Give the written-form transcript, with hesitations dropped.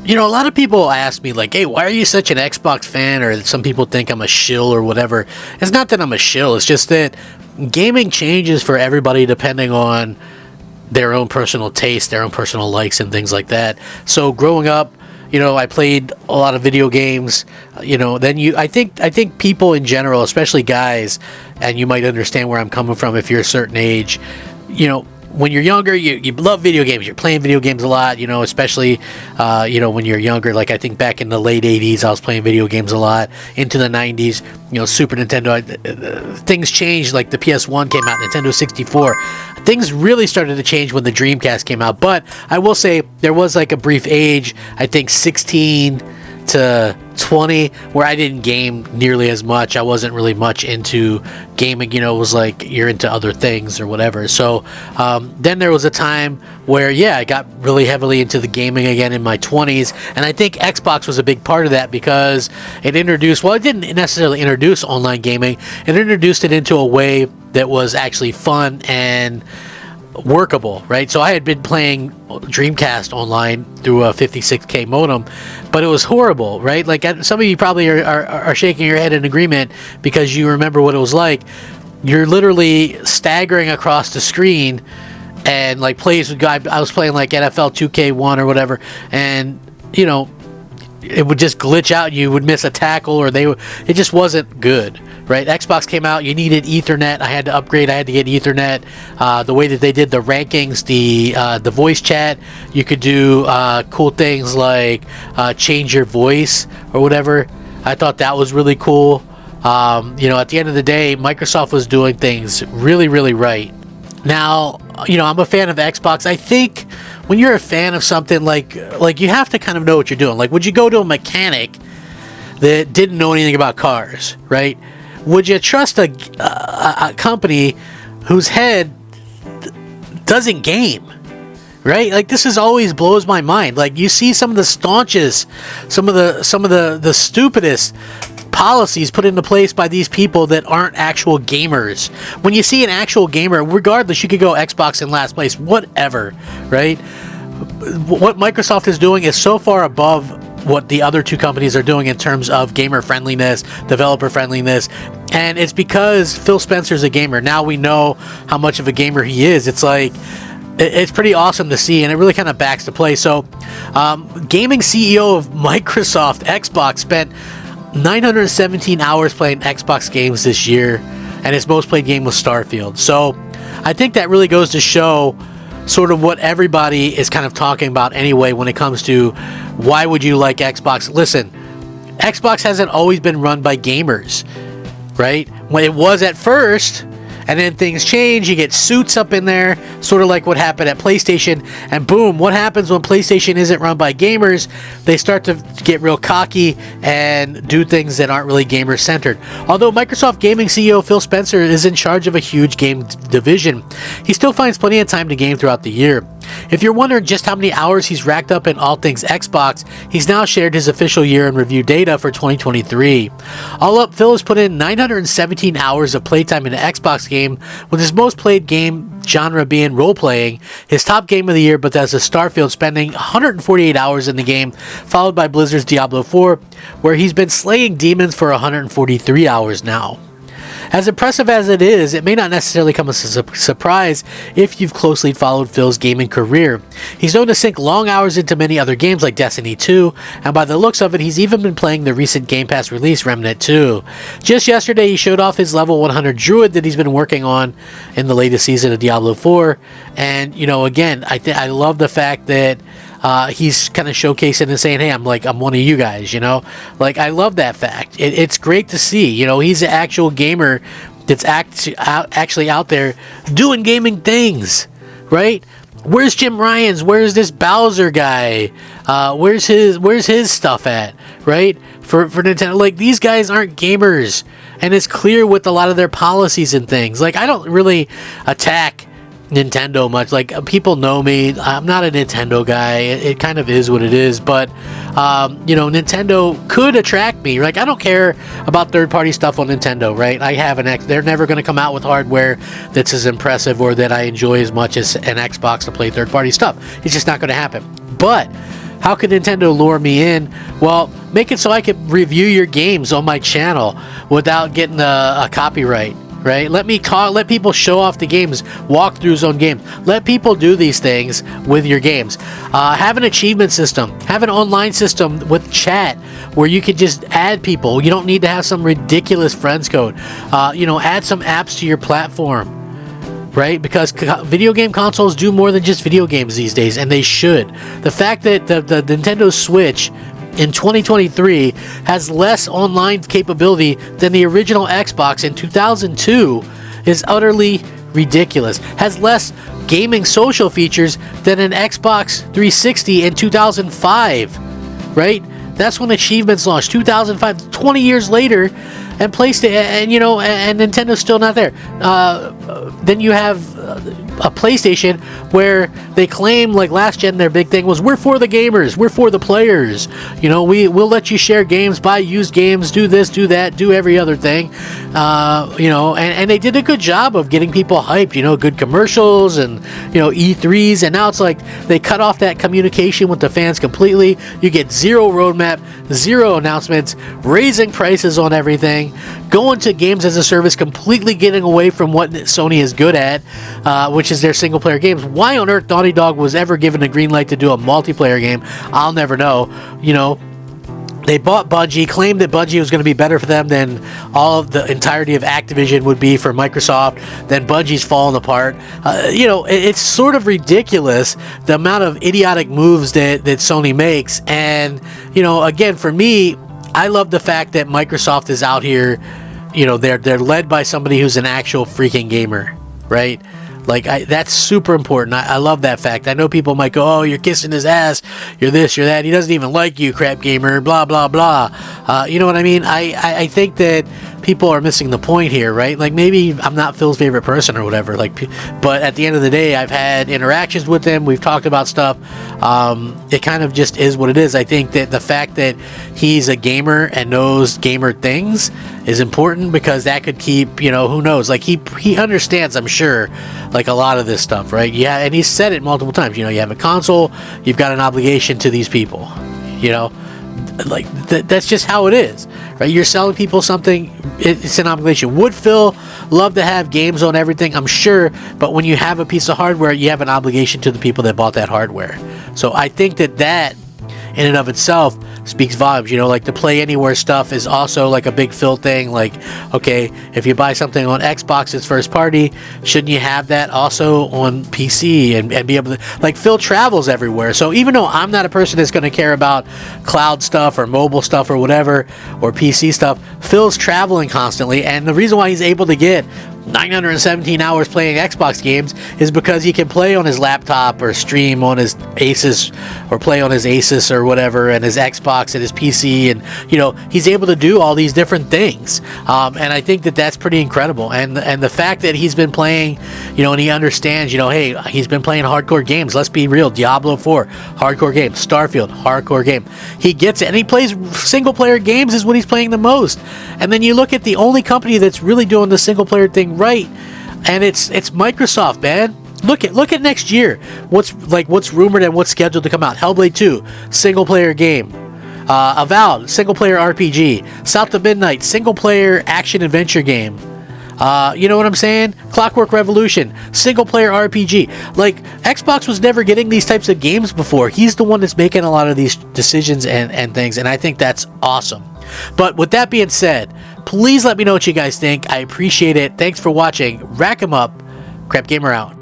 A lot of people ask me, like, hey, why are you such an Xbox fan? Or some people think I'm a shill or whatever. It's not that I'm a shill. It's just that gaming changes for everybody depending on their own personal taste, their own personal likes, and things like that. So growing up, I played a lot of video games. I think people in general, especially guys, and you might understand where I'm coming from if you're a certain age, when you're younger, you love video games. You're playing video games a lot, especially, when you're younger. Like, I think back in the late 80s, I was playing video games a lot. Into the 90s, Super Nintendo, things changed. Like, the PS1 came out, Nintendo 64. Things really started to change when the Dreamcast came out. But I will say, there was, like, a brief age, I think 16 to 20, where I didn't game nearly as much. I wasn't really much into gaming. It was like you're into other things or whatever. So then there was a time where I got really heavily into the gaming again in my 20s, and I think Xbox was a big part of that because it didn't necessarily introduce online gaming. It introduced it into a way that was actually fun and workable, right? So I had been playing Dreamcast online through a 56K modem, but it was horrible, right? Like, some of you probably are shaking your head in agreement because you remember what it was like. You're literally staggering across the screen, and like plays with guy. I was playing like NFL 2K1 or whatever, and it would just glitch out. You would miss a tackle, or it just wasn't good, right? Xbox came out, you needed Ethernet. I had to upgrade. I had to get Ethernet. The way that they did the rankings, the voice chat, you could do cool things like change your voice or whatever. I thought that was really cool. At the end of the day, Microsoft was doing things really, really right. Now, I'm a fan of Xbox. I think when you're a fan of something, like you have to kind of know what you're doing. Like, would you go to a mechanic that didn't know anything about cars, right? Would you trust a company whose head doesn't game, right? Like, this is always blows my mind. Like, you see some of the staunchest, some of the stupidest policies put into place by these people that aren't actual gamers. When you see an actual gamer, regardless, you could go Xbox in last place, whatever, right? What Microsoft is doing is so far above what the other two companies are doing in terms of gamer friendliness, developer friendliness, and it's because Phil Spencer's a gamer. Now we know how much of a gamer he is. It's like, it's pretty awesome to see, and it really kind of backs to play. So, gaming CEO of Microsoft, Xbox, spent 917 hours playing Xbox games this year, and his most played game was Starfield. So I think that really goes to show sort of what everybody is kind of talking about anyway when it comes to why would you like Xbox. Listen, Xbox hasn't always been run by gamers, right? When it was at first, and then things change, you get suits up in there, sort of like what happened at PlayStation, and boom, what happens when PlayStation isn't run by gamers? They start to get real cocky and do things that aren't really gamer-centered. Although Microsoft Gaming CEO Phil Spencer is in charge of a huge game division, he still finds plenty of time to game throughout the year. If you're wondering just how many hours he's racked up in all things Xbox, he's now shared his official year in review data for 2023. All up, Phil has put in 917 hours of playtime in an Xbox game, with his most played game genre being role-playing. His top game of the year, Bethesda's Starfield, spending 148 hours in the game, followed by Blizzard's Diablo 4, where he's been slaying demons for 143 hours now. As impressive as it is, it may not necessarily come as a surprise if you've closely followed Phil's gaming career. He's known to sink long hours into many other games like Destiny 2, and by the looks of it, he's even been playing the recent Game Pass release Remnant 2. Just yesterday, he showed off his level 100 druid that he's been working on in the latest season of Diablo 4, and, again, I love the fact that he's kind of showcasing and saying, hey, I'm one of you guys, Like, I love that fact. It's great to see, he's an actual gamer that's actually out there doing gaming things, right? Where's Jim Ryan's? Where's this Bowser guy? Where's his stuff at, right? For Nintendo, like, these guys aren't gamers, and it's clear with a lot of their policies and things. Like, I don't really attack Nintendo much. Like, people know me, I'm not a Nintendo guy. It kind of is what it is, but Nintendo could attract me. Like, I don't care about third-party stuff on Nintendo, right? I have they're never going to come out with hardware that's as impressive or that I enjoy as much as an Xbox to play third-party stuff. It's just not going to happen. But How could Nintendo lure me in? Well, make it so I could review your games on my channel without getting a copyright, right? Let people show off the games, walkthroughs on games. Let people do these things with your games. Have an achievement system. Have an online system with chat where you can just add people. You don't need to have some ridiculous friends code. Add some apps to your platform. Right? Because video game consoles do more than just video games these days, and they should. The fact that the Nintendo Switch in 2023 has less online capability than the original Xbox in 2002 is utterly ridiculous. Has less gaming social features than an Xbox 360 in 2005, right? That's when achievements launched, 2005, 20 years later, and PlayStation, and Nintendo's still not there. Then you have a PlayStation where they claim, like last gen, their big thing was, we're for the gamers, we're for the players. We'll let you share games, buy used games, do this, do that, do every other thing. And they did a good job of getting people hyped. Good commercials and E3s, and now it's like they cut off that communication with the fans completely. You get zero roadmap, zero announcements, raising prices on everything, going to games as a service, completely getting away from what Sony is good at, which is their single player games. Why on earth Naughty Dog was ever given a green light to do a multiplayer game, I'll never know. They bought Bungie, claimed that Bungie was going to be better for them than all of the entirety of Activision would be for Microsoft. Then Bungie's fallen apart. It's sort of ridiculous, the amount of idiotic moves that Sony makes. And, again, for me, I love the fact that Microsoft is out here. They're led by somebody who's an actual freaking gamer, right? That's super important. I love that fact. I know people might go, oh, you're kissing his ass, you're this, you're that, he doesn't even like you, crap gamer, blah, blah, blah. You know what I mean? I think that people are missing the point here, right? Like, maybe I'm not Phil's favorite person or whatever, but at the end of the day, I've had interactions with him, we've talked about stuff. It kind of just is what it is. I think that the fact that he's a gamer and knows gamer things is important, because that could keep, who knows, like he understands, I'm sure, like a lot of this stuff, right? Yeah, and he's said it multiple times. You have a console, you've got an obligation to these people, that's just how it is, right? You're selling people something, it's an obligation. Would Phil love to have games on everything? I'm sure, but when you have a piece of hardware, you have an obligation to the people that bought that hardware. So I think that in and of itself speaks volumes. Like the Play Anywhere stuff is also like a big Phil thing. Like, okay, if you buy something on Xbox, it's first party, shouldn't you have that also on PC and be able to, like, Phil travels everywhere. So even though I'm not a person that's going to care about cloud stuff or mobile stuff or whatever, or PC stuff, Phil's traveling constantly, and the reason why he's able to get 917 hours playing Xbox games is because he can play on his laptop or stream on his Asus, or play on his Asus or whatever, and his Xbox and his PC, and he's able to do all these different things, and I think that that's pretty incredible. And the fact that he's been playing, and he understands, hey, he's been playing hardcore games. Let's be real, Diablo 4, hardcore game, Starfield, hardcore game. He gets it, and he plays single player games is what he's playing the most. And then you look at the only company that's really doing the single player thing right, and it's Microsoft, man. Look at next year. What's rumored and what's scheduled to come out? Hellblade 2, single player game. Avowed, single player RPG. South of Midnight, single player action adventure game. You know what I'm saying? Clockwork Revolution, single player RPG. Like, Xbox was never getting these types of games before. He's the one that's making a lot of these decisions and things, and I think that's awesome. But with that being said, please let me know what you guys think. I appreciate it. Thanks for watching. Rack 'em up. Crap Gamer out.